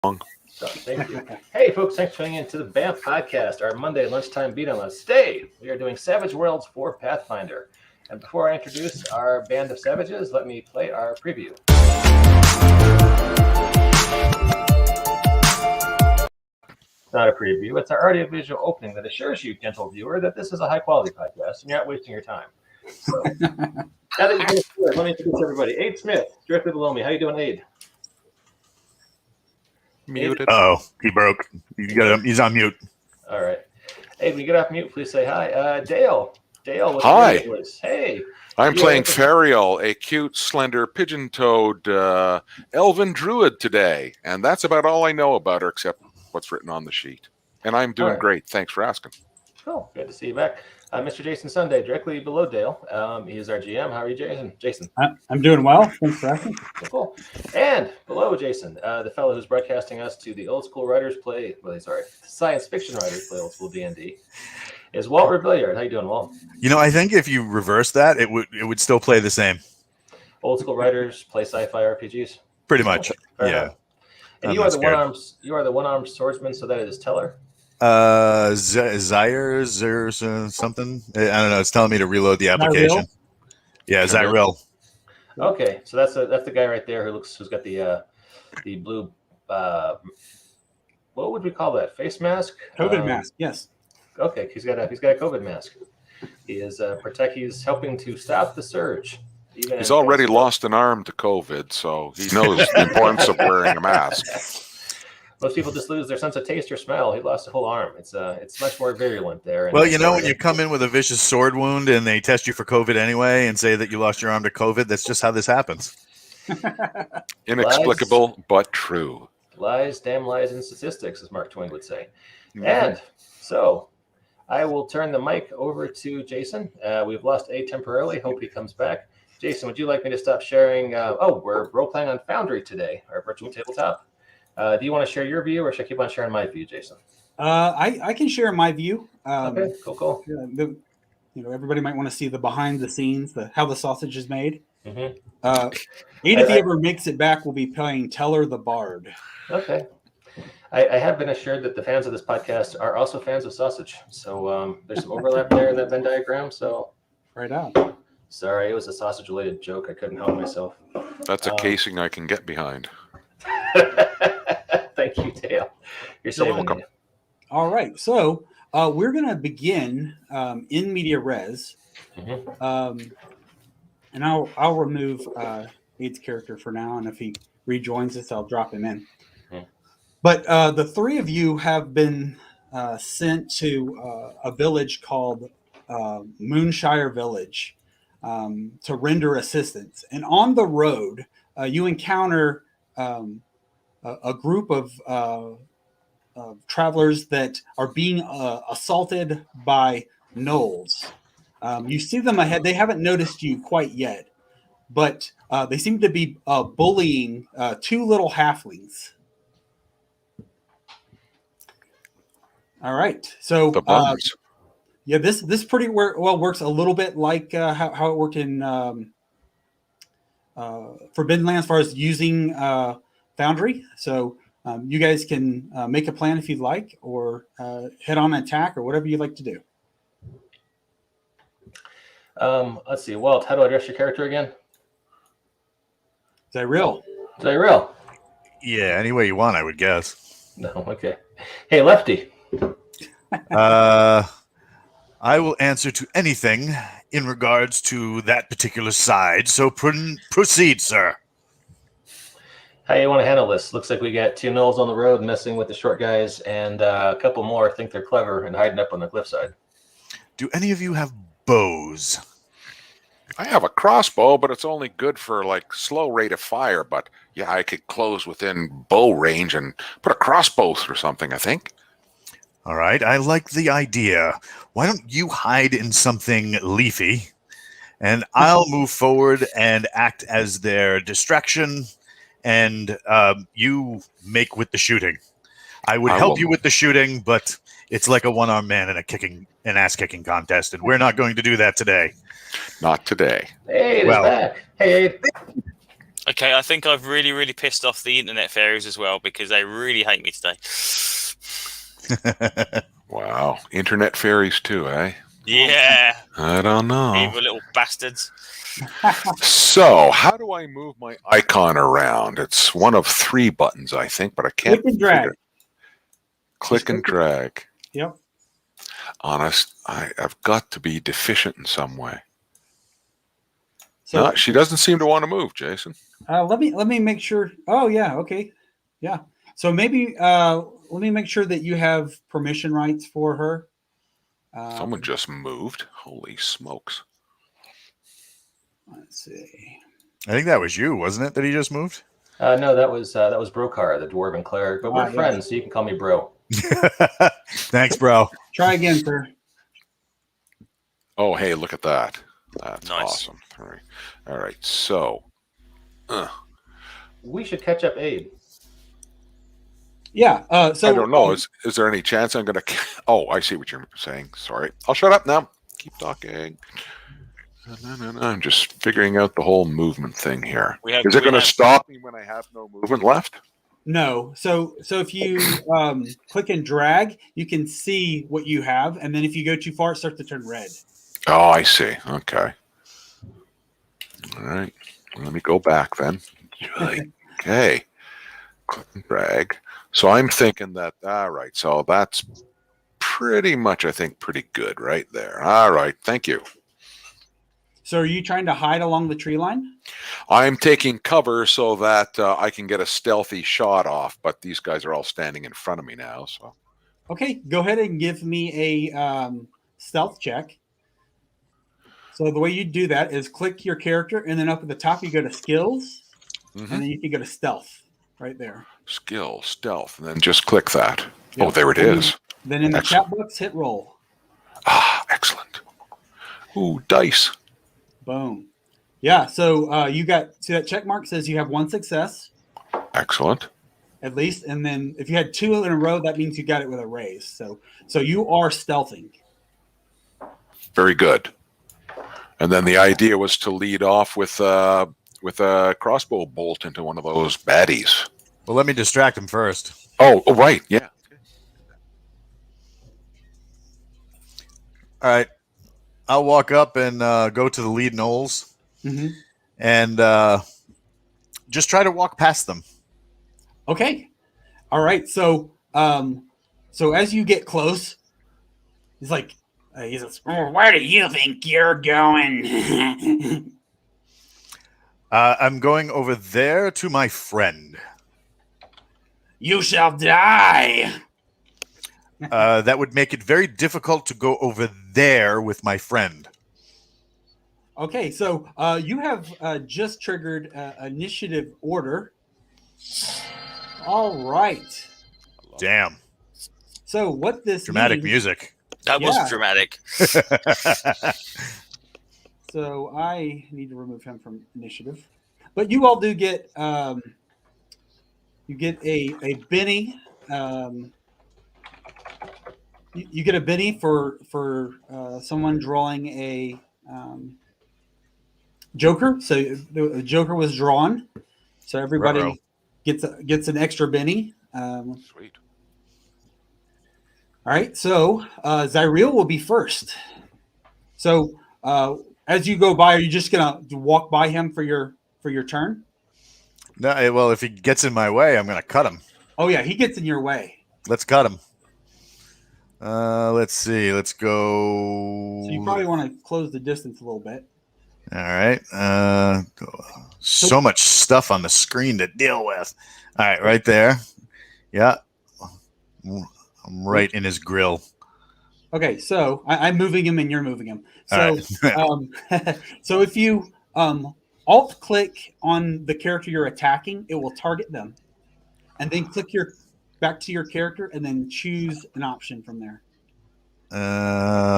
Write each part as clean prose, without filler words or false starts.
So, thank you. Hey, folks, thanks for tuning in to the BAMF podcast, our Monday lunchtime beat on us. Today, we are doing Savage Worlds for Pathfinder. And before I introduce our band of savages, let me play our preview. It's not a preview, it's our audiovisual opening that assures you, gentle viewer, that this is a high-quality podcast and you're not wasting your time. So, now that you've been here, let me introduce everybody. Aid Smith, directly below me. How you doing, Aid? Muted. Oh, he broke. He's on mute. All right. Hey, when you get off mute, please say hi. Dale. Dale. Hi. Hey. I'm playing Fariel, a cute, slender, pigeon-toed elven druid today. And that's about all I know about her, except what's written on the sheet. And I'm doing great. Thanks for asking. Cool. Good to see you back. Mr. Jason Sunday, directly below Dale. He is our GM. How are you, Jason? Jason. I'm doing well. Thanks for asking. Cool. And below Jason, the fellow who's broadcasting us to the old school writers play, science fiction writers play old school D&D, is Walt Rebelliard. How you doing, Walt? You know, I think if you reverse that, it would still play the same. Old school writers play sci-fi RPGs. Pretty much. Fair yeah. enough. And you are the one-armed swordsman, so that is Teller. Zyres or something. I don't know. It's telling me to reload the application. Yeah, Zyril. Okay, so that's the guy right there who's got the blue. What would we call that? Face mask? COVID mask. Yes. Okay, he's got a COVID mask. He is He's helping to stop the surge. He's already lost an arm to COVID, so he knows the importance of wearing a mask. Most people just lose their sense of taste or smell. He lost a whole arm. It's much more virulent there. Well, you know, when you come in with a vicious sword wound and they test you for COVID anyway and say that you lost your arm to COVID, that's just how this happens. Inexplicable, but true. Lies, damn lies, and statistics, as Mark Twain would say. Mm-hmm. And so I will turn the mic over to Jason. We've lost A temporarily. Hope he comes back. Jason, would you like me to stop sharing? We're role-playing on Foundry today, our virtual tabletop. Do you want to share your view, or should I keep on sharing my view, Jason? I can share my view. Okay, cool. Everybody might want to see the behind the scenes, how the sausage is made. Mm-hmm. Aid, if he ever makes it back, will be playing Teller the Bard. Okay. I have been assured that the fans of this podcast are also fans of sausage. So there's some overlap there in that Venn diagram. So right on. Sorry, it was a sausage-related joke. I couldn't help myself. That's a casing I can get behind. Thank you, Dale. You're welcome. Me. All right, so we're going to begin in media res, and I'll remove Aid's character for now, and if he rejoins us, I'll drop him in. Mm-hmm. But the three of you have been sent to a village called Moonshire Village to render assistance, and on the road, you encounter a group of travelers that are being assaulted by gnolls. You see them ahead. They haven't noticed you quite yet, but they seem to be bullying two little halflings. All right. So this pretty well works a little bit like how it worked in Forbidden Land as far as using Foundry. So you guys can make a plan if you'd like, or head on an attack, or whatever you'd like to do. Let's see, Walt, how do I address your character again? Zyril. Yeah, any way you want, I would guess. No, okay. Hey, Lefty. I will answer to anything in regards to that particular side, so proceed, sir. How you want to handle this? Looks like we got two gnolls on the road messing with the short guys, and a couple more think they're clever and hiding up on the cliffside. Do any of you have bows? I have a crossbow, but it's only good for slow rate of fire. But yeah, I could close within bow range and put a crossbow through something, I think. All right, I like the idea. Why don't you hide in something leafy, and I'll move forward and act as their distraction, and you make with the shooting. I would help you with the shooting, but it's like a one-armed man in an ass-kicking contest, and we're not going to do that today. Not today. Hey, Aid is back. Hey, Aid. Okay, I think I've really, really pissed off the internet fairies as well because they really hate me today. Wow. Internet fairies too, eh? Yeah, I don't know. evil little bastards. So, how do I move my icon around? It's one of 3 buttons, I think, but I can't Click and drag. figure. Click and drag. Yep. Honest, I've got to be deficient in some way. So No, she doesn't seem to want to move, Jason. let me make sure. Oh yeah, okay, yeah. So maybe let me make sure that you have permission rights for her. Someone just moved. Holy smokes. Let's see. I think that was you, wasn't it, that he just moved? No, that was Brokar, the dwarven cleric. But we're yeah. friends, so you can call me Bro. Thanks, bro. Try again, sir. Oh, hey, look at that. That's Nice. awesome. All right. So, We should catch up aid. Yeah. So I don't know. Is there any chance I'm going to... Oh, I see what you're saying. Sorry. I'll shut up now. Keep talking. No. I'm just figuring out the whole movement thing here. Is it going to stop me when I have no movement left? No. So if you click and drag, you can see what you have, and then if you go too far, it starts to turn red. Oh, I see. Okay. All right. Let me go back then. Okay. Click and drag. So I'm thinking that, all right, so that's pretty much, I think, pretty good right there. All right. Thank you. So are you trying to hide along the tree line? I'm taking cover so that I can get a stealthy shot off, but these guys are all standing in front of me now. So Okay, go ahead and give me a stealth check. So the way you do that is click your character, and then up at the top you go to skills, and then you can go to stealth right there. Skill, stealth, and then just click that. Yeah. Oh, there it is. Then in the chat box, hit roll. Ah, excellent. Ooh, dice. Boom. Yeah, so you got, see that check mark says you have 1 success. Excellent. At least, and then if you had 2 in a row, that means you got it with a raise. So you are stealthing. Very good. And then the idea was to lead off with a crossbow bolt into one of those baddies. Well, let me distract him first. Oh, right, yeah. All right. I'll walk up and go to the lead knolls and just try to walk past them. Okay. All right. So as you get close, he's like, he says, "Where do you think you're going?" I'm going over there to my friend. You shall die. That would make it very difficult to go over there with my friend. Okay, so you have just triggered initiative order. All right. Damn. So what this Dramatic means, music. That was dramatic. So I need to remove him from initiative. But you all do get you get a Benny. You get a Benny for someone drawing a Joker. So the Joker was drawn. So everybody gets an extra Benny. Sweet. All right. So Zyreel will be first. So as you go by, are you just gonna walk by him for your turn? No, well, if he gets in my way, I'm gonna cut him. Oh yeah, he gets in your way. Let's cut him. Let's see. Let's go. So you probably want to close the distance a little bit. All right. So much stuff on the screen to deal with. All right, right there. Yeah. I'm right in his grill. Okay, so I'm moving him and you're moving him. So, right. So if you alt click on the character you're attacking, it will target them, and then click back to your character and then choose an option from there.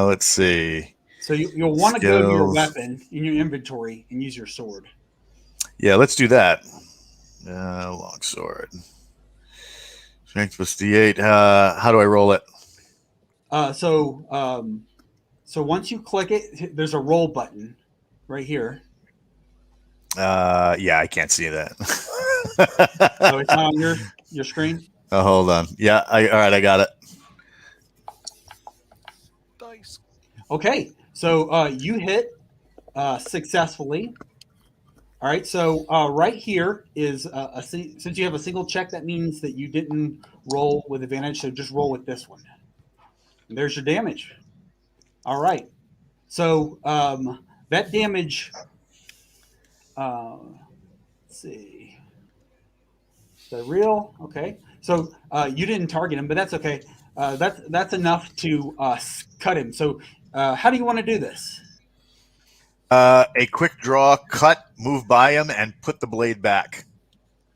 Let's see. So you'll want to go to your weapon in your inventory and use your sword. Yeah, let's do that. Longsword. Strength plus D8. How do I roll it? So once you click it, there's a roll button right here. Yeah, I can't see that. So it's not on your screen. Oh, hold on. Yeah, all right, I got it. Dice. Okay, so you hit successfully. All right, so right here is since you have a single check, that means that you didn't roll with advantage. So just roll with this one. And there's your damage. All right, so that damage. Let's see. Is that real? Okay, so you didn't target him, but that's okay. That's enough to cut him. So how do you want to do this? A quick draw, cut, move by him, and put the blade back.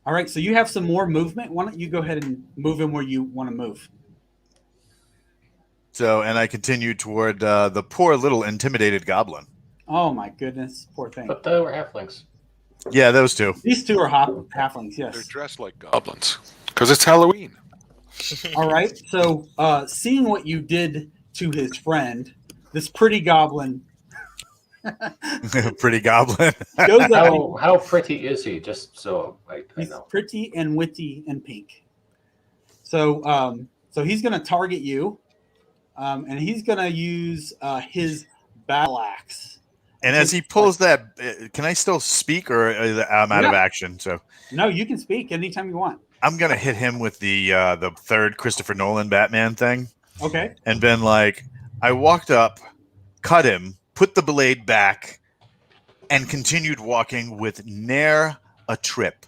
All right, so you have some more movement. Why don't you go ahead and move him where you want to move? So, and I continue toward the poor little intimidated goblin. Oh my goodness, poor thing. But they were halflings. Yeah, those two. These two are halflings, They're yes. dressed like goblins because it's Halloween. All right, so seeing what you did to his friend, this pretty goblin Pretty goblin. goes up. How pretty is he? Just so I He's know. pretty and witty and pink. So so he's going to target you, and he's going to use his battle axe. And as he pulls that, can I still speak, or I'm out of action? So No, you can speak anytime you want. I'm gonna hit him with the third Christopher Nolan Batman thing, Okay. and been like, I walked up, cut him, put the blade back, and continued walking with ne'er a trip.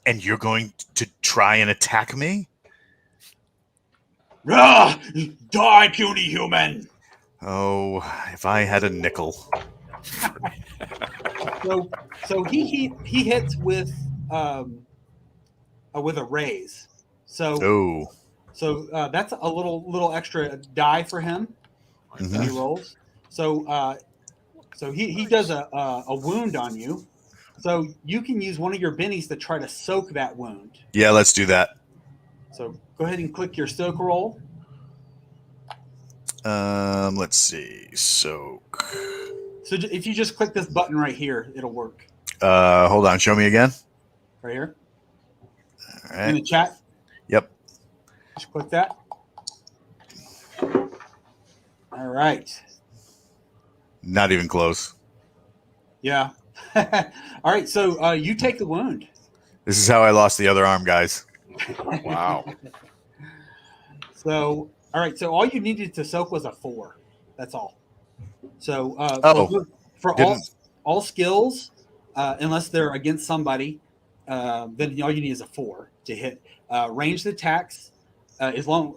And you're going to try and attack me? Ah, die, puny human! Oh, if I had a nickel. So he hits with a raise. So that's a little extra die for him. Mhm. He rolls. So he does a wound on you. So you can use one of your bennies to try to soak that wound. Yeah, let's do that. So go ahead and click your soak roll. Let's see. Soak. So if you just click this button right here, it'll work. Hold on. Show me again. Right here All in the right. chat. Yep. Just click that. All right. Not even close. Yeah. All right. So you take the wound. This is how I lost the other arm, guys. Wow. So all right. So all you needed to soak was a 4. That's all. So for all skills, unless they're against somebody, then all you need is a 4 to hit. Ranged attacks, as long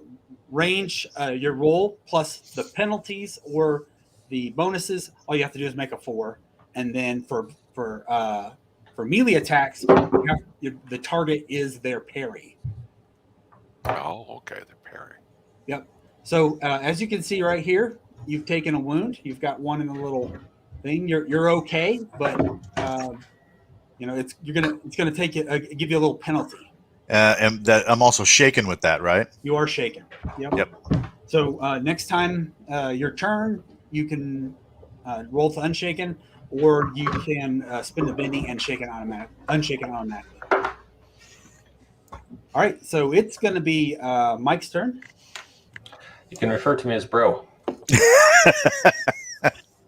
range your roll plus the penalties or the bonuses, all you have to do is make a 4. And then for melee attacks, the target is their parry. Oh, okay. They're parry. Yep. So as you can see right here, you've taken a wound. You've got one in the little thing. You're okay, but it's gonna take you give you a little penalty. And that I'm also shaken with that, right? You are shaken. Yep. So next time your turn, you can roll to unshaken, or you can spin the bendy and unshaken automatically. All right. So it's going to be Mike's turn. You can refer to me as bro.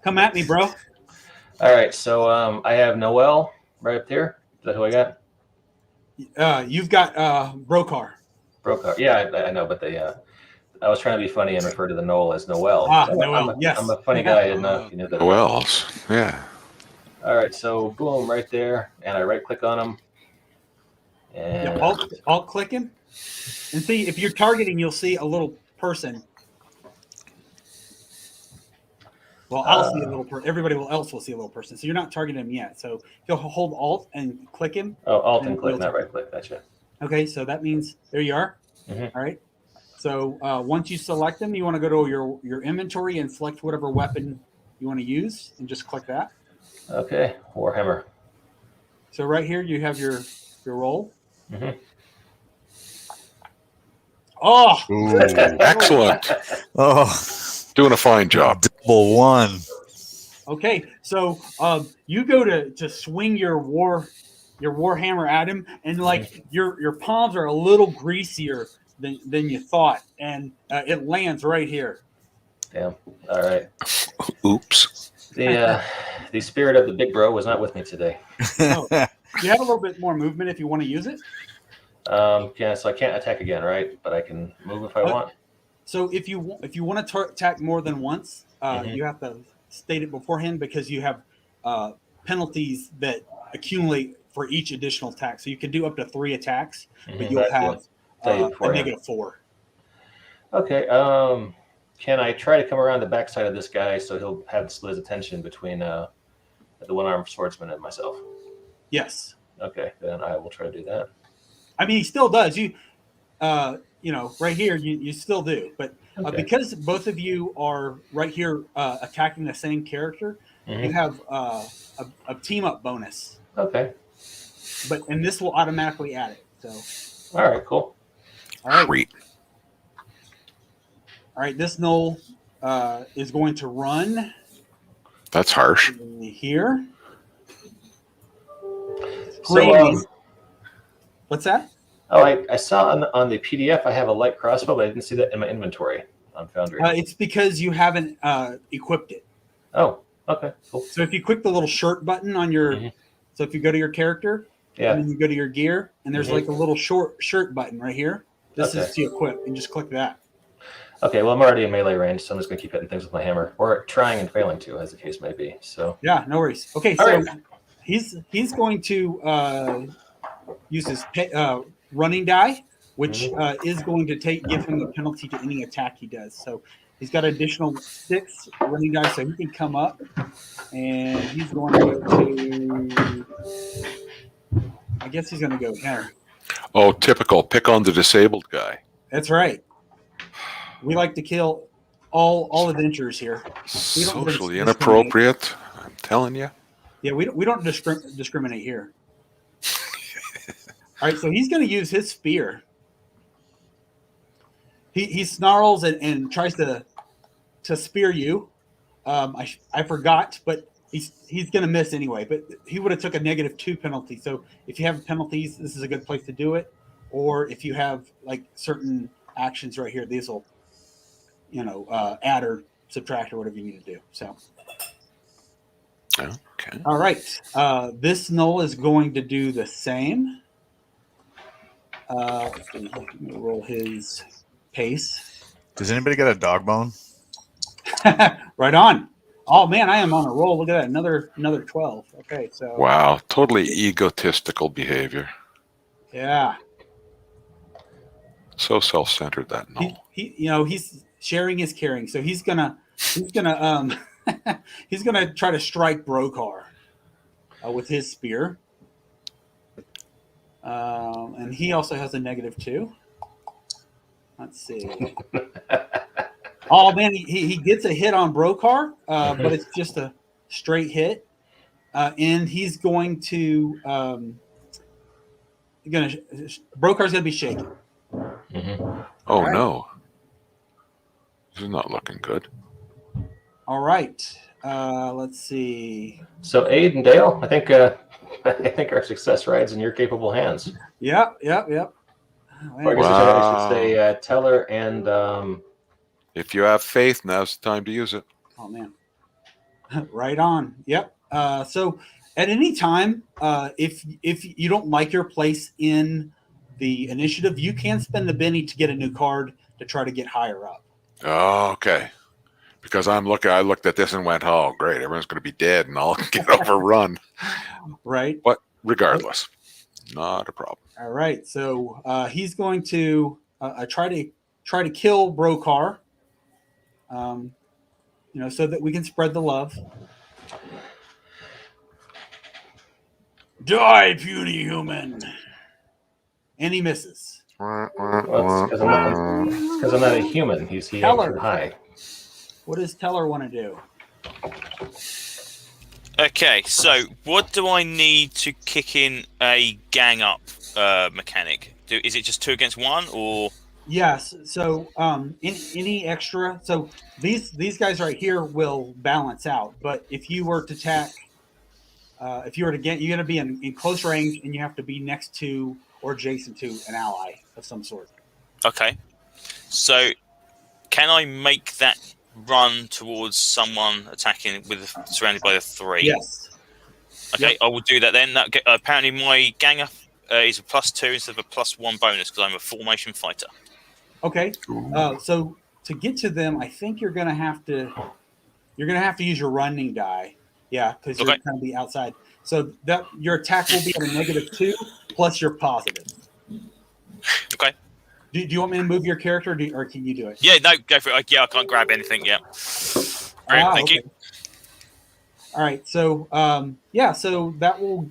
Come at me, bro. All right, so I have Noel right up there. Is that who I got? You've got Brokar. Brokar. Yeah, I know, but I was trying to be funny and refer to the Noel as Noel. Noel, yes. I'm a funny guy. I didn't know if you knew that. Who else? Yeah. All right, so boom, right there, and I right-click on him. And Alt click him, and see if you're targeting, you'll see a little person. Well, I'll see a little person. Everybody else will see a little person. So you're not targeting him yet. So you'll hold Alt and click him. Oh, Alt and click, not right-click. Gotcha. Okay, so that means there you are. Mm-hmm. All right. So once you select them, you want to go to your inventory and select whatever weapon you want to use, and just click that. Okay, Warhammer. So right here you have your roll. Mm-hmm. Oh, Excellent. Oh, Doing a fine job. double one. Okay, so you go to swing your warhammer at him, and like your palms are a little greasier than you thought, and it lands right here. Damn. All right. Oops. The spirit of the big bro was not with me today. Oh, you have a little bit more movement if you want to use it. Yeah, so I can't attack again, right? But I can move if I want. So if you want to attack more than once, you have to state it beforehand because you have penalties that accumulate for each additional attack. So you can do up to 3 attacks, but you'll have a -4. Okay. Can I try to come around the backside of this guy so he'll have split his attention between the one-armed swordsman and myself? Yes. Okay, then I will try to do that. I mean, he still does. You right here, you still do. But because both of you are right here attacking the same character, you have a team-up bonus. Okay. And this will automatically add it. So. All right, cool. All right. Sweet. All right, this gnoll is going to run. That's harsh. Here. So, what's that? Oh, I saw on the PDF I have a light crossbow, but I didn't see that in my inventory on Foundry. It's because you haven't equipped it. Oh, okay, cool. So if you click the little shirt button on your, so if you go to your character, and then you go to your gear, and there's like a little shirt button right here. This is to equip, and just click that. Okay, well, I'm already in melee range, so I'm just going to keep hitting things with my hammer, or trying and failing to, as the case may be. So yeah, no worries. Okay, so he's going to use his running die, which is going to give him the penalty to any attack he does. So he's got additional 6 running die, so he can come up, and he's going to. I guess he's going to go there. Oh, typical. Pick on the disabled guy. That's right. We like to kill all adventurers here. Socially inappropriate. I'm telling you. Yeah, we don't discriminate here. All right, so he's going to use his spear. He snarls and tries to spear you. I forgot, but he's going to miss anyway. But he would have took a -2 penalty. So if you have penalties, this is a good place to do it. Or if you have like certain actions right here, these will, add or subtract or whatever you need to do. So. Okay. All right. This gnoll is going to do the same. Let's see, roll his pace. Does anybody get a dog bone? Right on. Oh man, I am on a roll. Look at that, another 12. Okay, so Wow, totally egotistical behavior. Yeah. So self-centered that no. He's sharing is caring. So he's gonna he's gonna try to strike Brokar with his spear. And he also has a -2. Let's see. Oh man, he gets a hit on Brokar, but it's just a straight hit. And he's going to Brokar's gonna be shaken. Oh right. No. This is not looking good. All right. Let's see. So Aid and Dale, I think our success rides in your capable hands. Yep. Or I guess I should say Teller and if you have faith, now's the time to use it. Oh man. Right on. Yep. So at any time, if you don't like your place in the initiative, you can spend the Benny to get a new card to try to get higher up. Oh, okay. Because I looked at this and went, oh, great, everyone's going to be dead and I'll get overrun. Right. But regardless, not a problem. All right. So he's going to try to kill Brokar, so that we can spread the love. Die, puny human. And he misses. Well, it's because I'm not a human. He aims high. What does Teller want to do? Okay, so what do I need to kick in a gang up mechanic? Is it just 2 against 1, or Yes. So any extra. So these guys right here will balance out. But if you were to attack, if you were to get, you're going to be in close range, and you have to be next to or adjacent to an ally of some sort. Okay. So, can I make that run towards someone attacking with surrounded by the 3? Yes. Okay, Yep. I will do that then. Apparently, my ganger is a +2 instead of a +1 bonus because I'm a formation fighter. Okay. So to get to them, I think you're going to have to use your running die. Yeah, because you're Okay. going to be outside. So that your attack will be at a -2 plus your positive. Okay. Do you want me to move your character, or can you do it? Yeah, no, go for it. Yeah, I can't grab anything yet. Brilliant, thank you. All right. So yeah, so that will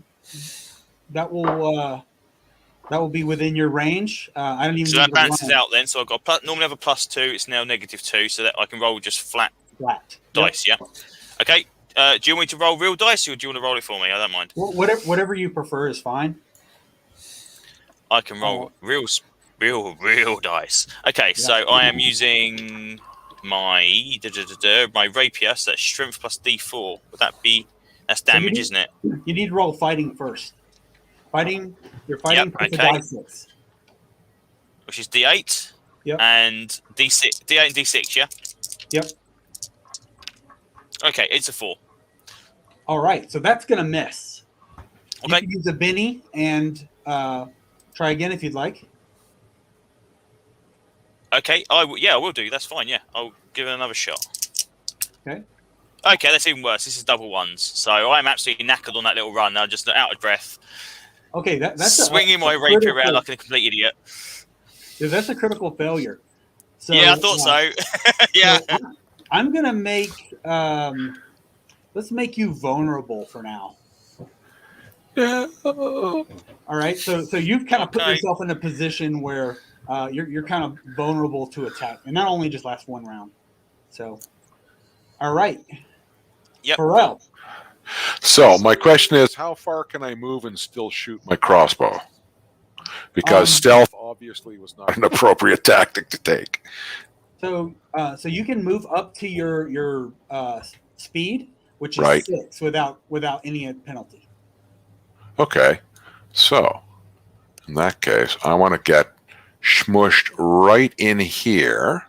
be within your range. I don't even So need that to balances run out then. So I've got normally have a +2. It's now -2, so that I can roll just flat flat. dice. Yeah. Okay. Do you want me to roll real dice, or do you want to roll it for me? I don't mind. Whatever you prefer is fine. I can roll real dice. Okay, so I am using my my rapier. So that's strength plus D4. Would that be? That's damage, isn't it? You need to roll fighting first. You're fighting plus a die 6. Which is D8. Yep. And D6. D8 and D6. Yeah. Yep. Okay, it's a 4. All right, so that's gonna miss. Okay. You can use a Benny and try again if you'd like. Okay, I will do. That's fine. Yeah, I'll give it another shot. Okay. Okay, that's even worse. This is double ones, so I'm absolutely knackered on that little run. I'm just out of breath. Okay, that's swinging my rapier around like a complete idiot. Yeah, that's a critical failure. So, yeah, I thought so. Yeah. So I'm gonna make. Let's make you vulnerable for now. Yeah. All right. So you've kind of put yourself in a position where you're kind of vulnerable to attack, and that only just lasts 1 round. So, all right. Yep. Pharrell. So my question is, how far can I move and still shoot my crossbow? Because stealth obviously was not an appropriate tactic to take. So you can move up to your speed, which is Right. 6 without any penalty. Okay, so in that case, I want to get smushed right in here,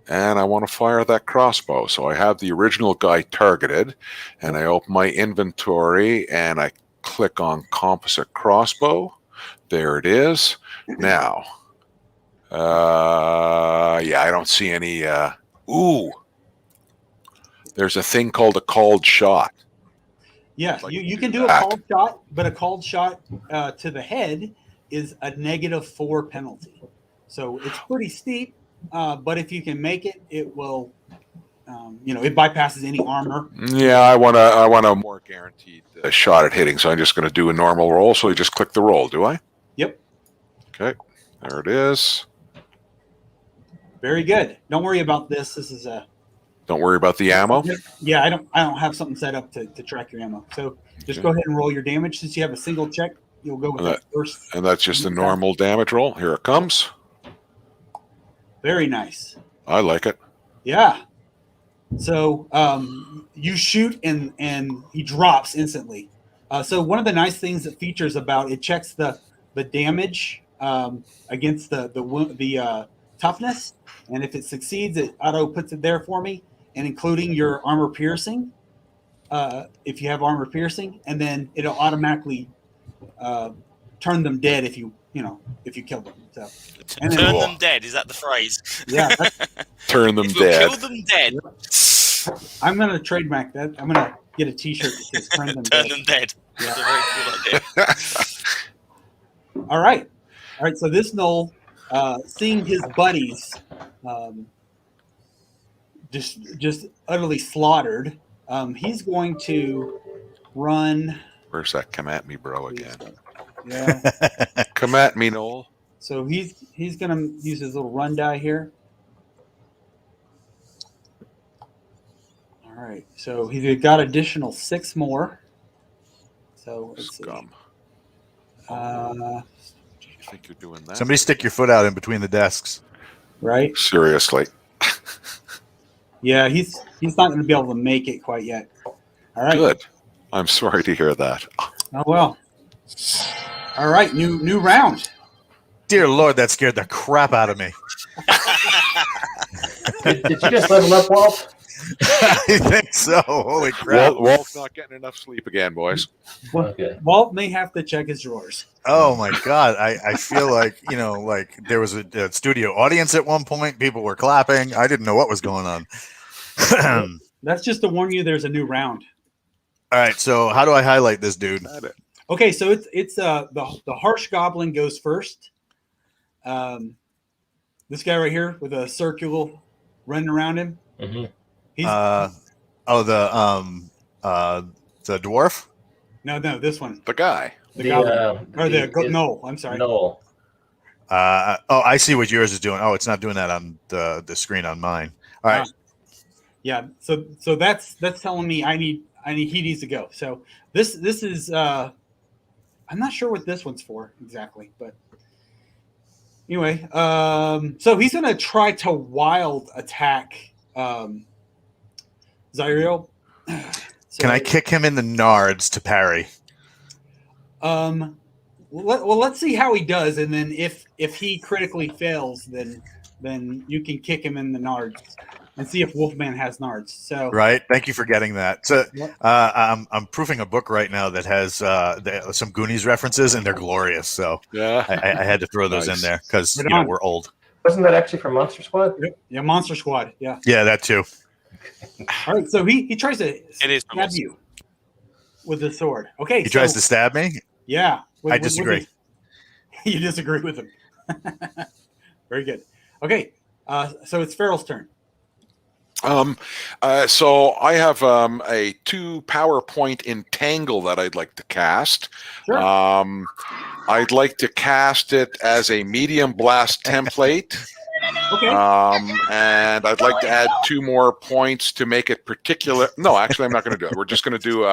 and I want to fire that crossbow. So I have the original guy targeted, and I open my inventory, and I click on composite crossbow. There it is. Now, yeah, I don't see any. Ooh, there's a thing called a called shot. Yeah, Like you can do a called shot, but a called shot to the head is a -4 penalty. So it's pretty steep, but if you can make it, it will, it bypasses any armor. Yeah, I want a more guaranteed shot at hitting, so I'm just going to do a normal roll. So you just click the roll, do I? Yep. Okay, there it is. Very good. Don't worry about this. This is a. Don't worry about the ammo. Yeah, I don't have something set up to track your ammo. So just go ahead and roll your damage. Since you have a single check, you'll go with that first. And that's just a normal damage roll. Here it comes. Very nice. I like it. Yeah. So you shoot and he drops instantly. So one of the nice things that features about it checks the damage against the toughness, and if it succeeds, it auto puts it there for me, and including your armor piercing, if you have armor piercing, and then it'll automatically turn them dead if you kill them. So turn them dead, is that the phrase? Yeah. Turn them dead. Kill them dead. I'm gonna trademark that. I'm gonna get a T-shirt that says "Turn them dead." Turn them dead. Yeah. That's a very cool idea. All right. So this Knoll, seeing his buddies just utterly slaughtered, he's going to run. Where's that come at me, bro, again? Yeah. Come at me, Noel. So he's going to use his little run die here. All right. So he's got additional 6 more. So let's Scum. see. think you're doing that? Somebody stick your foot out in between the desks. Right? Seriously. Yeah, he's not going to be able to make it quite yet. All right. Good. I'm sorry to hear that. Oh well. All right, new round. Dear Lord, that scared the crap out of me. Did you just level up, Walt? I think so. Holy crap. Walt's not getting enough sleep again, boys. Okay. Walt may have to check his drawers. Oh my God. I feel like, like there was a studio audience at one point. People were clapping. I didn't know what was going on. All That's just to warn you there's a new round. right. So how do I highlight this dude? Okay, so it's the harsh goblin goes first. This guy right here with a circle running around him. Mm-hmm. He's The dwarf? no, this one. The guy. The goblin. No, I'm sorry. No. I see what yours is doing. Oh, it's not doing that on the screen on mine. All right. Yeah. So that's telling me he needs to go. So this is I'm not sure what this one's for exactly, but anyway, so he's gonna try to wild attack Zyriel. Can I kick him in the nards to parry? Well, let's see how he does, and then if he critically fails, then you can kick him in the nards and see if Wolfman has nards. So Right. Thank you for getting that. So Yep. I'm proofing a book right now that has some Goonies references, and they're glorious. So Yeah. I had to throw those Nice. in there because Right on. we're old. Wasn't that actually from Monster Squad? yeah, Monster Squad. Yeah. Yeah, that too. All right. So he tries to It is stab you with the sword. Okay. He tries to stab me. Yeah. I disagree. You disagree with him. Very good. Okay. So it's Farrell's turn. So I have a 2 PowerPoint entangle that I'd like to cast. Sure. I'd like to cast it as a medium blast template. Okay. And I'd like to add 2 more points to make it particular. No, actually, I'm not going to do it. We're just going to do.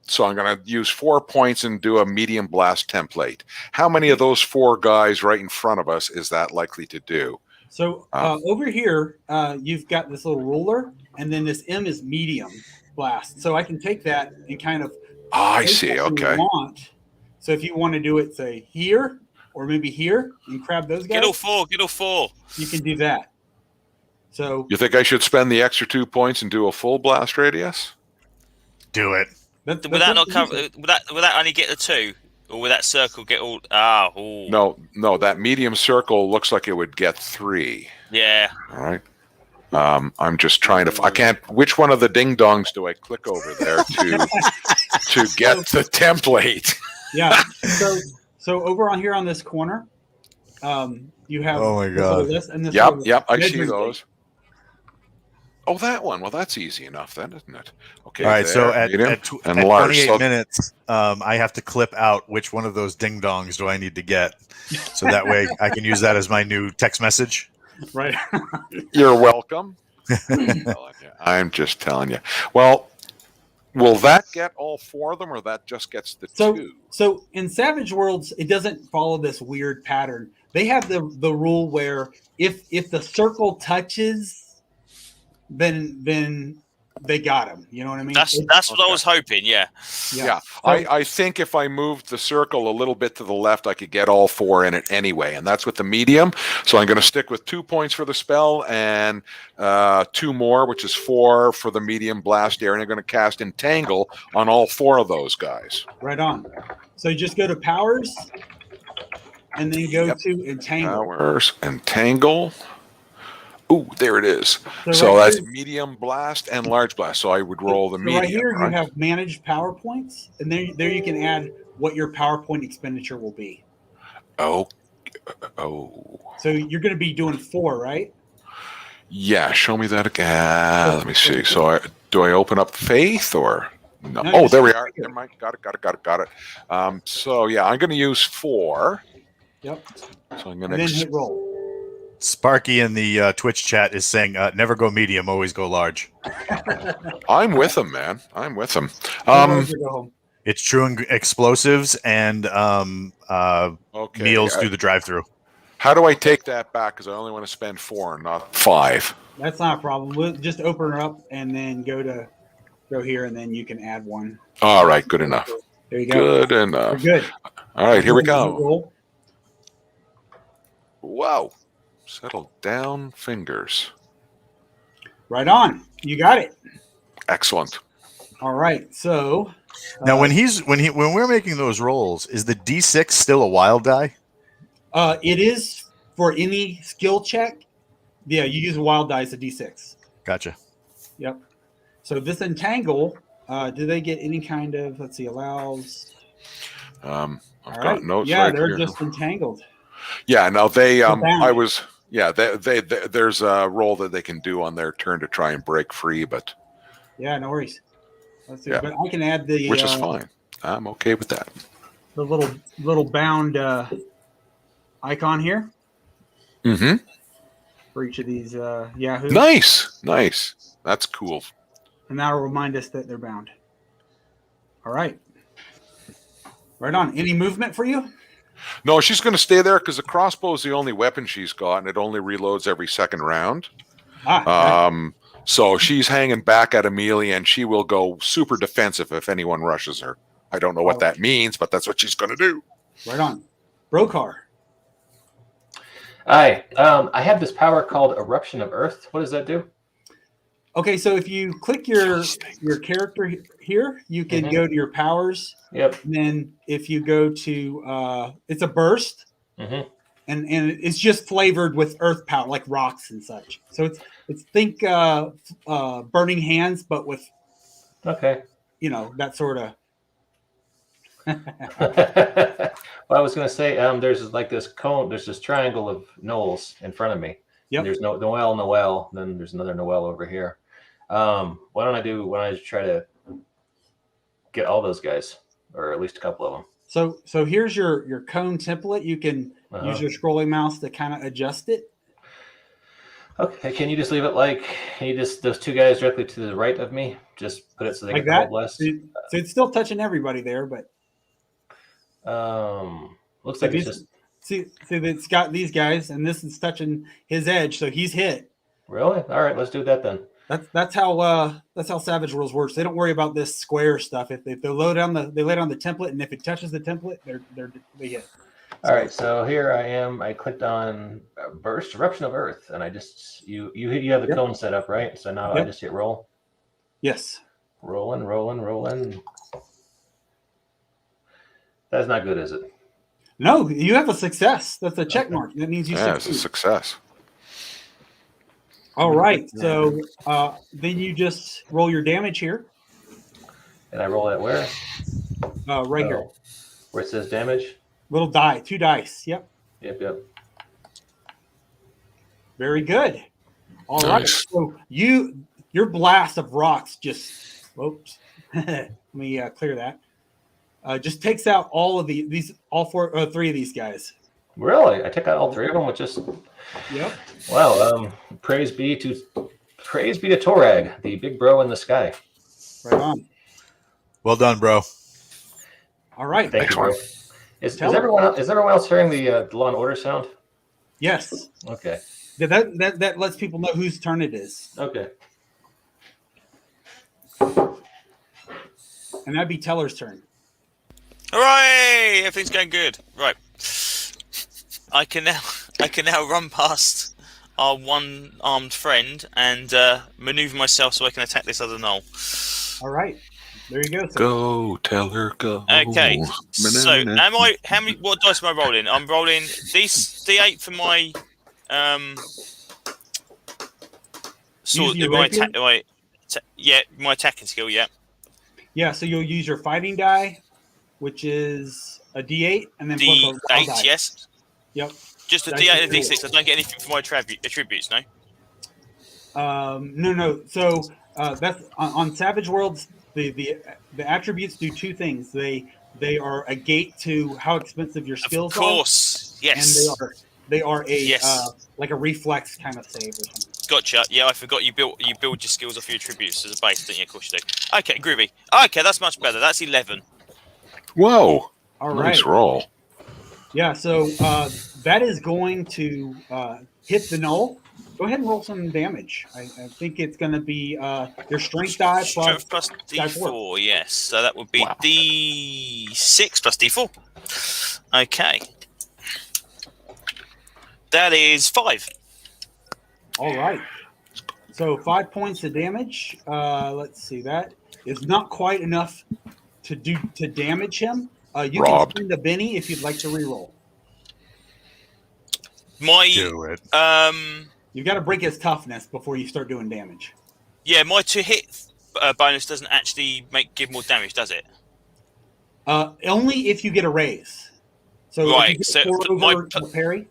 So I'm going to use 4 points and do a medium blast template. How many of those 4 guys right in front of us is that likely to do? So over here, you've got this little ruler, and then this M is medium blast. So I can take that and kind of. I place see. that you Okay. want. So if you want to do it, say here or maybe here, and grab those guys. Get all 4. Get all 4. You can do that. So You think I should spend the extra 2 points and do a full blast radius? Do it. that's Would that not up to you, cover? sir. Would that only get the 2, or would that circle get all? Ah, ooh. No, that medium circle looks like it would get 3. Yeah. All right. I'm just trying to. I can't. Which one of the ding dongs do I click over there to get the template? Yeah. So over on here on this corner, you have. Oh my this little God. list and this Yep. little I see measuring those. Oh, that one. Well, that's easy enough then, isn't it? Okay. All right. So there, at medium, 28 So- minutes, I have to clip out which one of those ding dongs do I need to get, so that way I can use that as my new text message. thing. Right. You're welcome. I'm just telling you. Well, will that get all 4 of them, or that just gets the 2? So in Savage Worlds, it doesn't follow this weird pattern. They have the rule where if the circle touches, then they got him. You know what I mean? That's what I was hoping. Yeah. Yeah. So- I think if I moved the circle a little bit to the left, I could get all 4 in it anyway, and that's with the medium. So I'm going to stick with 2 points for the spell and 2 more, which is 4 for the medium blast area. And I'm going to cast Entangle on all 4 of those guys. Right on. So you just go to powers, and then go to entangle. Powers, Entangle. Ooh, there it is. So So right that's here- medium blast and large blast. So I would roll the So medium. right here, right? you have managed power points, and there you can add what your PowerPoint expenditure will be. Oh. So you're going to be doing 4, right? Yeah, show me that again. Let me see. So do I open up Faith or no? No, Oh, just there we are. right here. Never mind. Got it. So yeah, I'm going to use 4. Yep. So I'm going And then to. hit roll. Sparky in the Twitch chat is saying, "Never go medium, always go large." I'm with him, man. I'm with him. Go home. It's true in explosives and Okay. meals through the drive-through. How do I take that back? Because I only want to spend 4 and not 5. That's not a problem. We'll just open her up and then go here, and then you can add one. All right, good enough. There you go. Good enough. You're good. All right, here we go. Roll. Whoa. Settle down, fingers. Right on. You got it. Excellent. All right. So Now, when we're making those rolls, is the D6 still a wild die? it is for any skill check. Yeah, you use a wild die as a D6. Gotcha. Yep. So this entangle, do they get any kind of, let's see, allows? I've All got right. notes Yeah, right they're here. just entangled. Yeah, now they bound. there's a roll that they can do on their turn to try and break free, but Yeah, no worries. Let's see. Yeah. But I can add the which is fine. I'm okay with that. the little bound icon here Mm-hmm. for each of these Yahoo. Nice. That's cool. And that'll remind us that they're bound. All right. Right on. Any movement for you? No, she's going to stay there because the crossbow is the only weapon she's got, and it only reloads every second round. So she's hanging back at Amelia, and she will go super defensive if anyone rushes her. I don't know what that means, but that's what she's going to do. Right on. Brokar. Hi. I have this power called Eruption of Earth. What does that do? Okay, so if you click your character here, you can go to your powers. Yep. And then if you go to it's a burst, Mm-hmm. and it's just flavored with earth power, like rocks and such. So it's think burning hands, but with Okay. that sort of. Well, I was going to say, there's like this cone. There's this triangle of knolls in front of me. Yep. And there's Noel. Then there's another Noel over here. Why don't I try to get all those guys, or at least a couple of them? So here's your cone template. You can use your scrolling mouse to kind of adjust it. Okay. Can you just leave it those two guys directly to the right of me? Just put it so they Like can that? hold less. So it's still touching everybody there, but Looks like it's just see it's got these guys, and this is touching his edge, so he's hit. really. All right, let's do that then. That's how Savage Worlds works. They don't worry about this square stuff. If they lay down the template, and if it touches the template, they hit. All right, so here I am. I clicked on Burst Eruption of Earth, and I just you have the cone set up, right? So now I just hit roll. Yes. Rolling. That's not good, is it? No, you have a success. That's a check mark. That means you It's a succeed. success. All right. So then you just roll your damage here. And I roll it where? Right here. Where it says damage. Little die, 2 dice. Yep. Yep. Very good. All right. Nice. So your blast of rocks just whoops. Let me clear that. Just takes out all of three of these guys. Really? I took out all 3 of them with just. Yep. Wow. Praise be to Torag, the big bro in the sky. Right on. Well done, bro. All right. Thank you, bro. Is everyone else hearing the Law and Order sound? Yes. Okay. Yeah, that lets people know whose turn it is. Okay. And that'd be Teller's turn. Hooray! Everything's going good. Right. I can now run past our one-armed friend and maneuver myself so I can attack this other knoll. All right. There you go. Go, tell her, go. Okay. So what dice am I rolling? I'm rolling D8 for my my attacking skill, yeah. Yeah, so you'll use your fighting die, which is a D8, and then plus a wild die. D8, yes. Yep. Just a That's D8 and a cool. D6. I don't get anything for my attributes, no? No. So that's on Savage Worlds. The attributes do 2 things. They are a gate to how expensive your skills Of course, yes. and they are a Yes. like a reflex kind of save or something. Gotcha. Yeah, I forgot you build your skills off your attributes as a base, don't you? Of course you do. Okay, groovy. Okay, that's much better. That's 11. Whoa. All right. Nice roll. Yeah, so that is going to hit the null. Go ahead and roll some damage. I think it's going to be your strength die plus Strength plus die 4. D4, yes. So that would be Wow. D6 plus D4. Okay. That is 5. All right. So 5 points of damage. Let's see. That is not quite enough to damage him. You Robbed. can spend a Benny if you'd like to reroll. Do it. You've got to break his toughness before you start doing damage. Yeah, my to hit bonus doesn't actually give more damage, does it? Only if you get a raise. So Right, if you so get 4 my over a parry.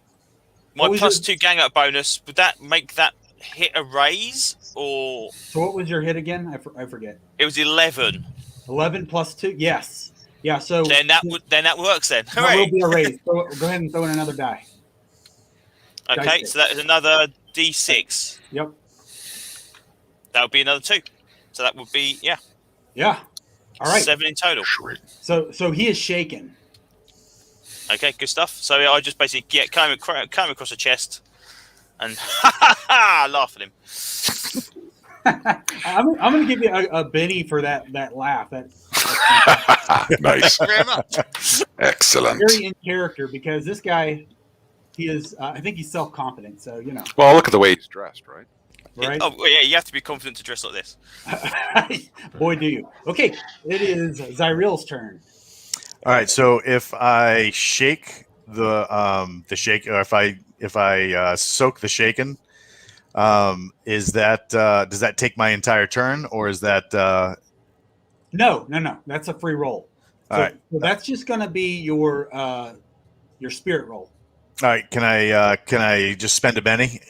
My What was plus your- 2 gang up bonus, would that make that hit a raise? Or So what was your hit again? I forget. it was 11. 11 plus 2. Yes. Yeah. So Then that works then. that will Hooray. be a raise. So go ahead and throw in another die. Okay, dice. so that is another D6. Yep. That would be another 2. So that would be Yeah. All right. 7 in total. Sweet. So he is shaken. Okay, good stuff. So I just basically climb across the chest and laugh at him. I'm going to give you a Benny for that laugh. Nice. Very much. Excellent. Very in character because this guy, he is. I think he's self-confident. So Well, look at the way he's dressed, right? right. Oh well, yeah, you have to be confident to dress like this. Boy, do you. Okay, it is Zyril's turn. All right. So if I shake the shake, or if I soak the shaken, is that does that take my entire turn, or is that? No. That's a free roll. So, All right. so that's just going to be your spirit roll. All right. Can I just spend a Benny?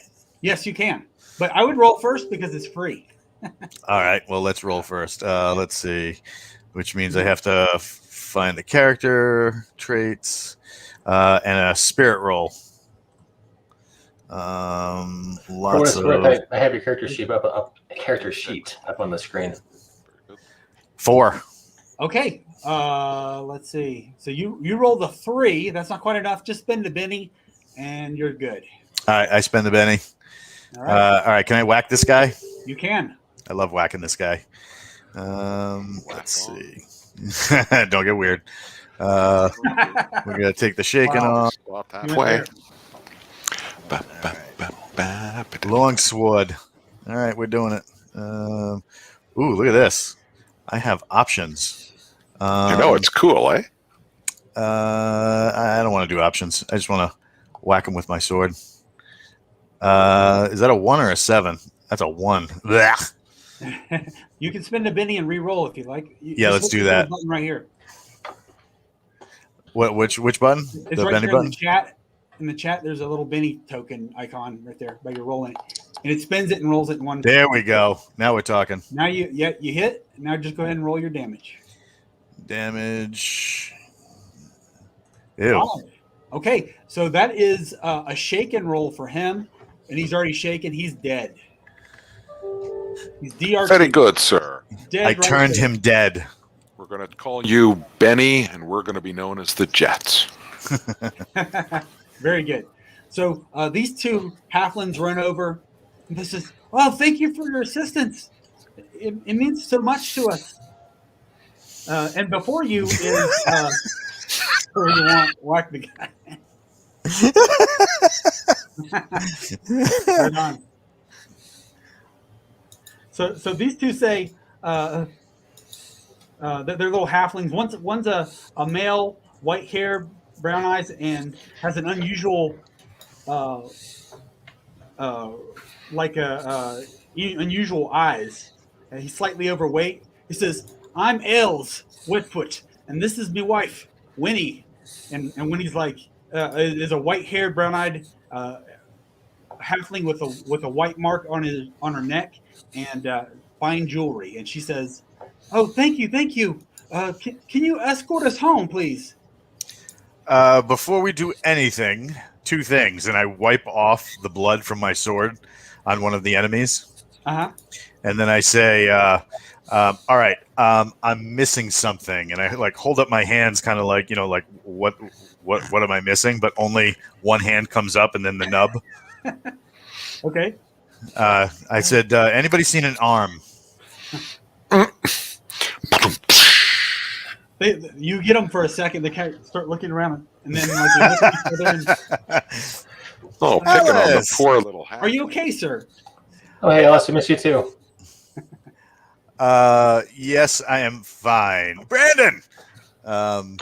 Yes, you can. But I would roll first because it's free. All right. Well, let's roll first. Let's see, which means I have to find the character traits and a spirit roll. For what Lots it's of worth, I have your character sheet up on the screen. 4. Okay. Let's see. So you rolled a 3. That's not quite enough. Just spend a Benny, and you're good. All right. I spend the Benny. All right. All right. Can I whack this guy? You can. I love whacking this guy. Let's see. Don't get weird. We're gonna take the shaking Wow. off. Stop You went halfway. there. Long sword. All right, we're doing it. Ooh, look at this. I have options. It's cool, eh? I don't want to do options. I just want to whack him with my sword. Is that a 1 or a 7? That's a 1. Blech. You can spend a Benny and re-roll if you like. Yeah, let's Just do hit the that. button right here. Which button? It's The right Benny here button? in the chat. In the chat, there's a little Benny token icon right there by your rolling it, and it spins it and rolls it in one. There we go. Now we're talking. Now you hit. Now just go ahead and roll your damage. Damage. Ew. Oh, okay, so that is a shaken roll for him, and he's already shaken. He's dead. He's DRT. Very good, sir. Dead I right turned there. him dead. We're going to call you Benny, and we're going to be known as the Jets. Very good. So these two halflings run over. And this is, oh, thank you for your assistance. It means so much to us. And before you is where you want whack the guy. Right on. So these two say that they're little halflings. One's a male, white hair, brown eyes, and has an unusual unusual eyes. He's slightly overweight. He says, "I'm Els Whitfoot, and this is my wife, Winnie." And Winnie's like is a white-haired, brown-eyed halfling with a white mark on her neck and fine jewelry. And she says, "Oh, thank you. Can you escort us home, please?" Before we do anything, 2 things, and I wipe off the blood from my sword on one of the enemies, and then I say, "All right, I'm missing something," and I like hold up my hands, kind of like like what what am I missing? But only one hand comes up and then the nub. Okay. I said, anybody seen an arm? You get them for a second. They kind of start looking around, and then like they look at each other. And, Oh, picking on the Alice! poor little hat. are you okay, sir? Oh, hey, Alice, we miss you too. Yes, I am fine. Brandon, I'm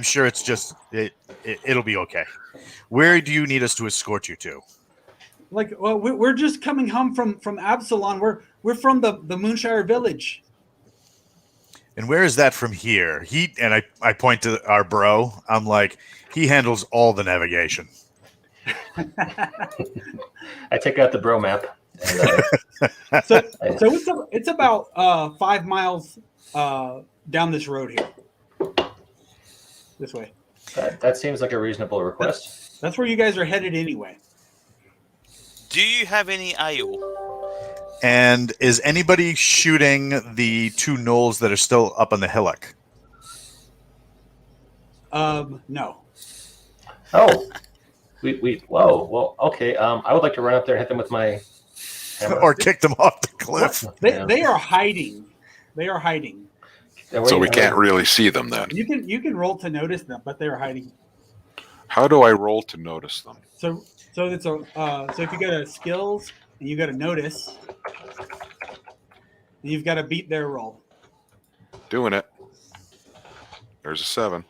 sure it's just it'll be okay. Where do you need us to escort you to? Like, well, we're just coming home from Absalon. We're from the Moonshire Village. And where is that from here? I point to our bro. I'm like, he handles all the navigation. I take out the bro map. And, So it's about 5 miles down this road here. This way. that seems like a reasonable request. That's where you guys are headed anyway. Do you have any ale? And is anybody shooting the 2 gnolls that are still up on the hillock? No. Oh, whoa, well, okay. I would like to run up there and hit them with my hammer. Or kick them off the cliff? They are hiding. They are hiding. So we can't really see them then. You can roll to notice them, but they are hiding. How do I roll to notice them? So it's a so if you go to skills and you got to notice, and you've got to beat their roll. Doing it. There's a 7.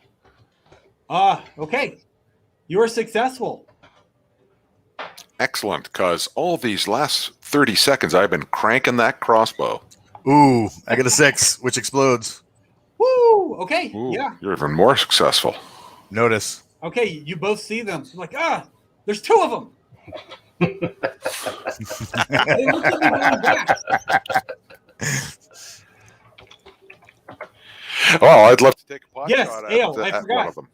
Okay. You're successful. Excellent, because all these last 30 seconds I've been cranking that crossbow. Ooh, I got a 6, which explodes. Woo! Okay. Ooh, Yeah. you're even more successful. Notice. Okay. You both see them. Like, there's 2 of them. They look at me going back. Well, I'd love to take a pot Yes, shot ale, I at forgot. one of them.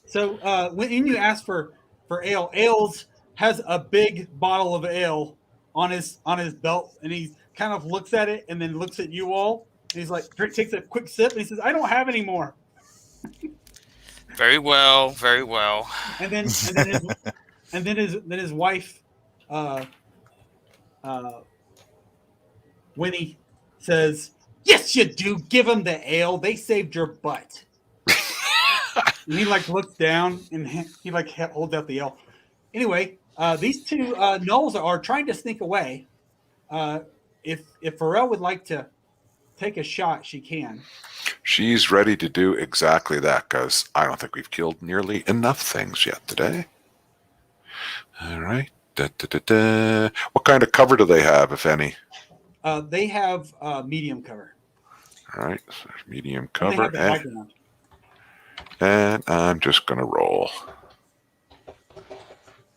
So when you ask for ale, Ales has a big bottle of ale on his belt, and he kind of looks at it and then looks at you all. And he's like, takes a quick sip, and he says, "I don't have any more." Very well, very well. And then his wife, Winnie, says, "Yes, you do. Give them the ale. They saved your butt." And he like looks down and he like holds out the ale. Anyway, these 2 gnolls are trying to sneak away. If Pharrell would like to take a shot, she can. She's ready to do exactly that, because I don't think we've killed nearly enough things yet today. All right. What kind of cover do they have, if any? They have medium cover. All right, so medium And they cover, have the background. and I'm just going to roll.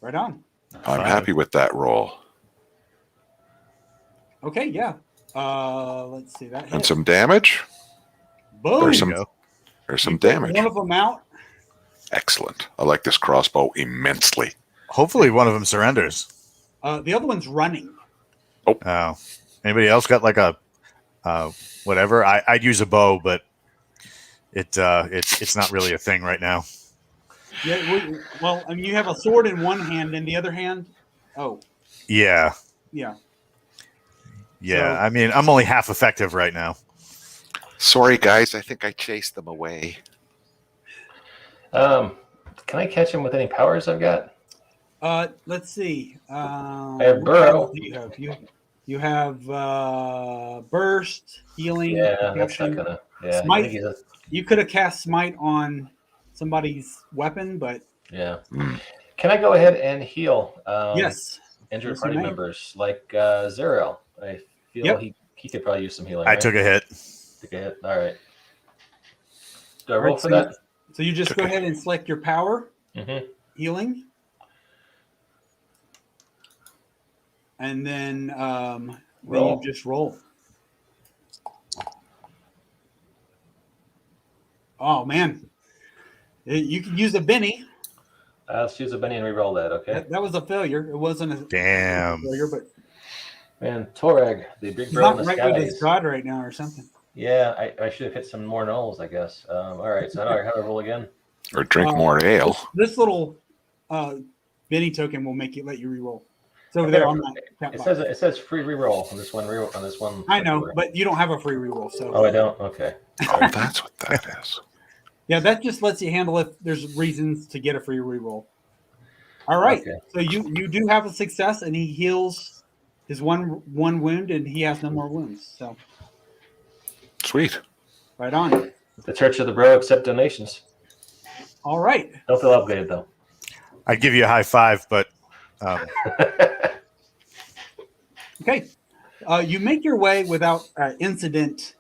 Right on. I'm happy with that roll. Okay, yeah. Let's see that. And hit. some damage. Boom. There's There you some go. damage. One of them out. Excellent. I like this crossbow immensely. Hopefully one of them surrenders. The other one's running. Oh. Anybody else got like a whatever? I'd use a bow, but it's not really a thing right now. Yeah. Well, I mean, you have a sword in one hand, and the other hand. Oh, Yeah. yeah. Yeah. So- I mean, I'm only half effective right now. Sorry, guys. I think I chased them away. Can I catch him with any powers I've got? Let's see. I have burrow. What do you have? You have burst, healing. Yeah, that's protection. not gonna. Yeah, I Smite. think he's a, You could have cast smite on somebody's weapon, but yeah. Mm. Can I go ahead and heal? yes. Injured Yes, you party may. members like Zeriel. I feel Yep. he could probably use some healing. I right? took a hit. Took a hit. All right. Do I All roll right, for so that? So you just go ahead and select your power, Mm-hmm. healing, and then Roll. you just roll. Oh man, you can use a Benny. Let's use a Benny and re-roll that. Okay. That was a failure. It wasn't a Damn. failure, but Man, Torag, the big he's bro in not the right with skies. his god right now or something. Yeah, I should have hit some more knolls, I guess. All right, so now I have to roll again. Or drink more ale. This little Benny token will let you reroll. It's over there on that. It says free reroll on this one. On this one. I know, but you don't have a free reroll, so. Oh, I don't. Okay. Oh, that's what that is. Yeah, that just lets you handle if there's reasons to get a free reroll. All right. Okay. So you do have a success, and he heals his one wound, and he has no more wounds. So Sweet. right on. The Church of the Bro accept donations. All right. Don't feel obligated though. I'd give you a high five, but Okay. You make your way without incident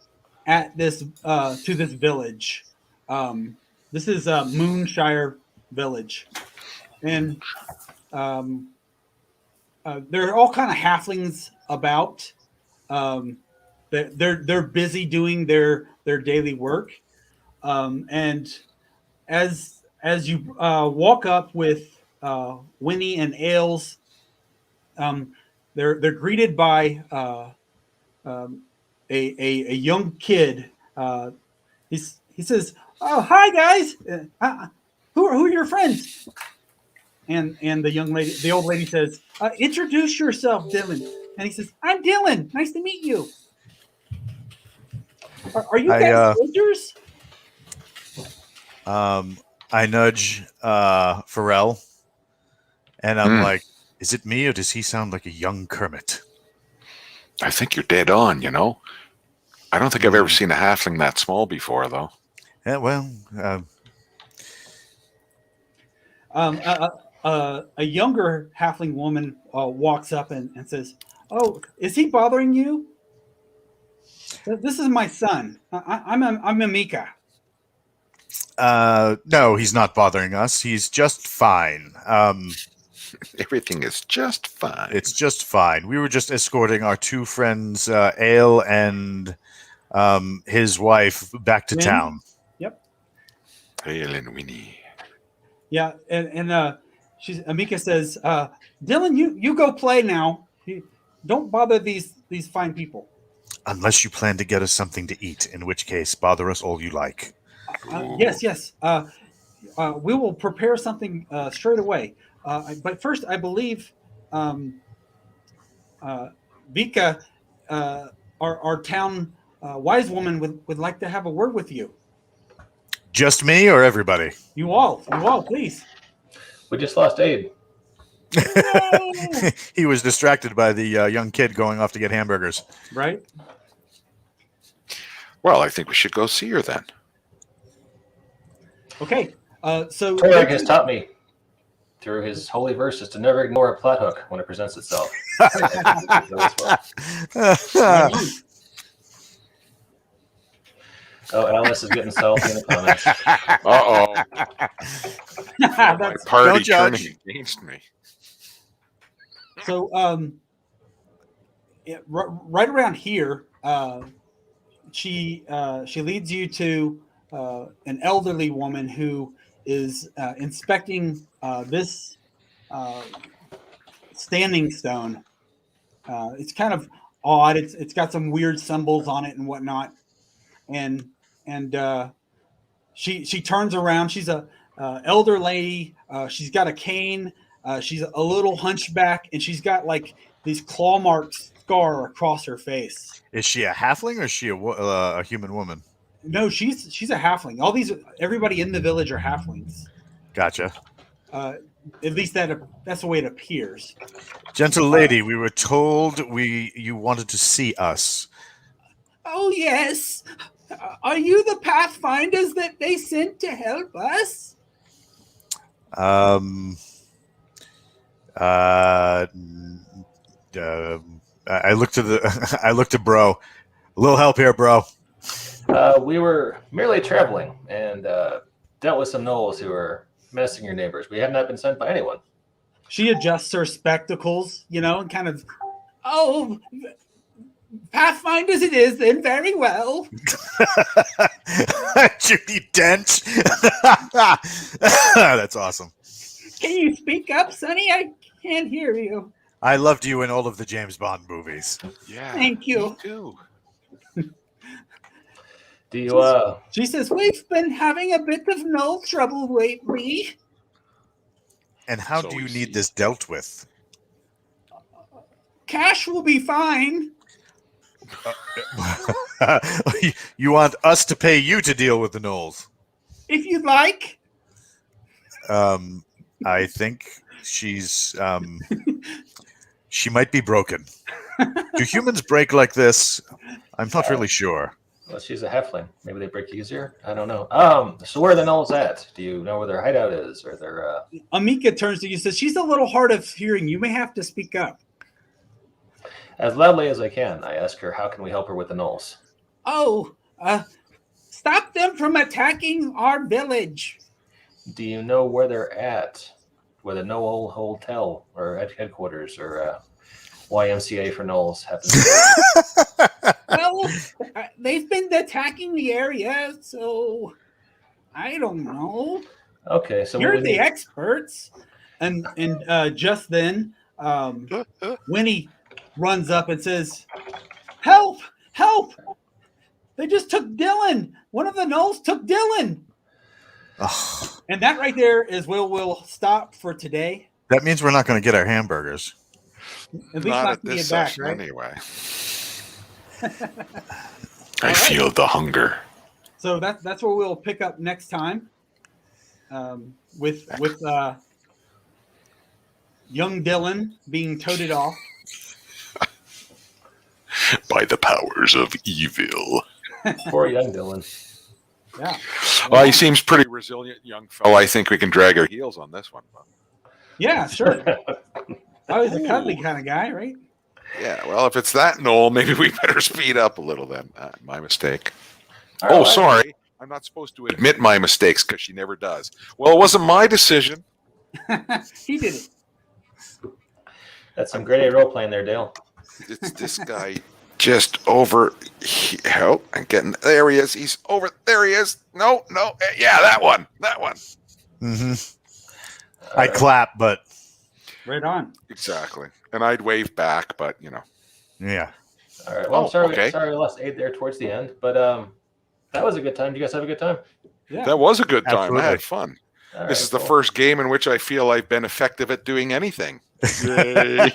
at this to this village. This is Moonshire Village, and there are all kind of halflings about. They're busy doing their daily work, and as you walk up with Winnie and Ailes, they're greeted by a young kid. He says, "Oh, hi guys. Who are your friends?" And the old lady says, "Introduce yourself, Dylan." And he says, "I'm Dylan. Nice to meet you. Are you guys soldiers?" I nudge Pharrell, and I'm like, "Is it me, or does he sound like a young Kermit?" I think you're dead on, you know? I don't think I've ever seen a halfling that small before, though. Yeah, well, A younger halfling woman walks up and says, "Oh, is he bothering you? This is my son. I'm Amika." No, he's not bothering us. He's just fine. Everything is just fine. It's just fine. We were just escorting our two friends, Ale and his wife, back to town. Yep. Ale and Winnie. Yeah, and Amika says, "Dylan, you go play now. Don't bother these fine people." Unless you plan to get us something to eat, in which case, bother us all you like. Yes. We will prepare something straight away. But first, I believe Vika, our town wise woman, would like to have a word with you. Just me or everybody? You all, please. We just lost Abe. He was distracted by the young kid going off to get hamburgers. Right? Well, I think we should go see her then. Okay. So Torag has taught me through his holy verses to never ignore a plot hook when it presents itself. Oh, Alice is getting salty in the comments. Uh-oh. My That's, party Don't judge. turning against me. so right around here, she leads you to an elderly woman who is inspecting this standing stone. It's kind of odd. It's got some weird symbols on it and whatnot. And she turns around. She's a elder lady. She's got a cane. She's a little hunchback, and she's got like these claw marks scar across her face. Is she a halfling or is she a human woman? No, she's a halfling. Everybody in the village are halflings. Gotcha. At least that's the way it appears. Gentle lady, we were told you wanted to see us. Oh yes. Are you the Pathfinders that they sent to help us? I looked to I looked to bro. A little help here, bro. We were merely traveling and dealt with some gnolls who were menacing your neighbors. We have not been sent by anyone. She adjusts her spectacles, and kind of, "Oh, Pathfinders it is then, very well." Judy Dench. That's awesome. Can you speak up, Sonny? I can't hear you. I loved you in all of the James Bond movies. Yeah. Thank you. Me too. Do you She says, we've been having a bit of no trouble lately. And how So do we you see. need this dealt with? Cash will be fine. You want us to pay you to deal with the gnolls? If you'd like. I think she's she might be broken. Do humans break like this? I'm not really sure. well, she's a halfling. Maybe they break easier. I don't know. So where are the gnolls at? Do you know where their hideout is, or their? Amika turns to you and says, she's a little hard of hearing. You may have to speak up. As loudly as I can, I ask her, how can we help her with the gnolls? Oh, stop them from attacking our village. Do you know where they're at? Where the Knoll Hotel or headquarters or YMCA for gnolls happens to be? Well, they've been attacking the area, so I don't know. Okay, so You're we the need- experts. And just then, Winnie runs up and says, help, help. They just took Dylan. One of the gnolls took Dylan. Ugh. And that right there is where we'll stop for today. That means we're not going to get our hamburgers. At least Not not at to this get back, session, right? anyway. I feel the hunger. So that's where we'll pick up next time. With young Dylan being toted off. By the powers of evil. Poor young Dylan. Yeah. Well, he seems pretty resilient, young fellow. I think we can drag our heels on this one. Yeah, sure. I was a cuddly kind of guy, right? Yeah, well, if it's that Knoll, maybe we better speed up a little then. My mistake. All Oh, right. sorry. I'm not supposed to admit my mistakes because she never does. Well, it wasn't my decision. He did it. That's some grade A role playing there, Dale. It's this guy just over. Oh, I'm getting. There he is. He's over. There he is. No. Yeah, that one. That one. Mm-hmm. I clap, but Right on. Exactly. And I'd wave back, but yeah. All right. Well, Oh, I'm sorry. okay. Sorry, I lost Aid there towards the end, but that was a good time. Did you guys have a good time? Yeah. that was a good time. Absolutely. I had fun. All This right, is the cool. first game in which I feel I've been effective at doing anything. Yay.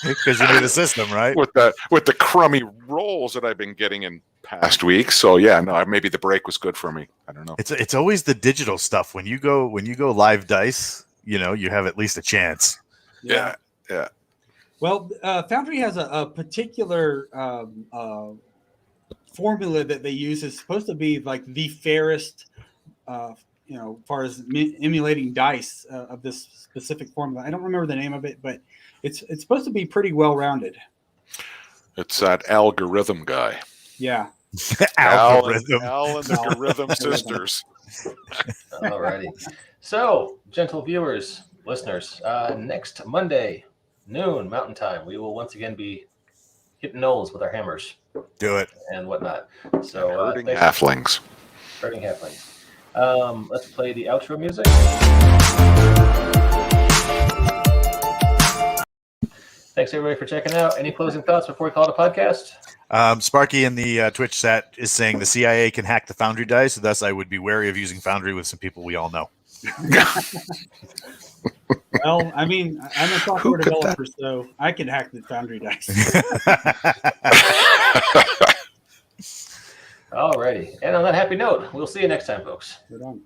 Because you need a system, right? with the crummy rolls that I've been getting in past weeks. So yeah, no, maybe the break was good for me. I don't know. It's always the digital stuff. When you go live dice, you have at least a chance. Yeah. Well, Foundry has a particular formula that they use. It's supposed to be like the fairest, as far as emulating dice of this specific formula. I don't remember the name of it, but it's supposed to be pretty well rounded. It's that algorithm guy. Yeah. Algorithm. Al and the Algorithm sisters. All righty. So, gentle viewers, listeners, next Monday, noon Mountain Time, we will once again be hitting gnolls with our hammers Do it. and whatnot. So, Herding thanks- halflings. Herding halflings. Let's play the outro music. Thanks everybody for checking out. Any closing thoughts before we call it a podcast? Sparky in the Twitch chat is saying the CIA can hack the Foundry dice, thus I would be wary of using Foundry with some people we all know. Well, I mean, I'm a software Who could developer, so I can hack the Foundry dice. All righty. And on that happy note, we'll see you next time, folks. Right on.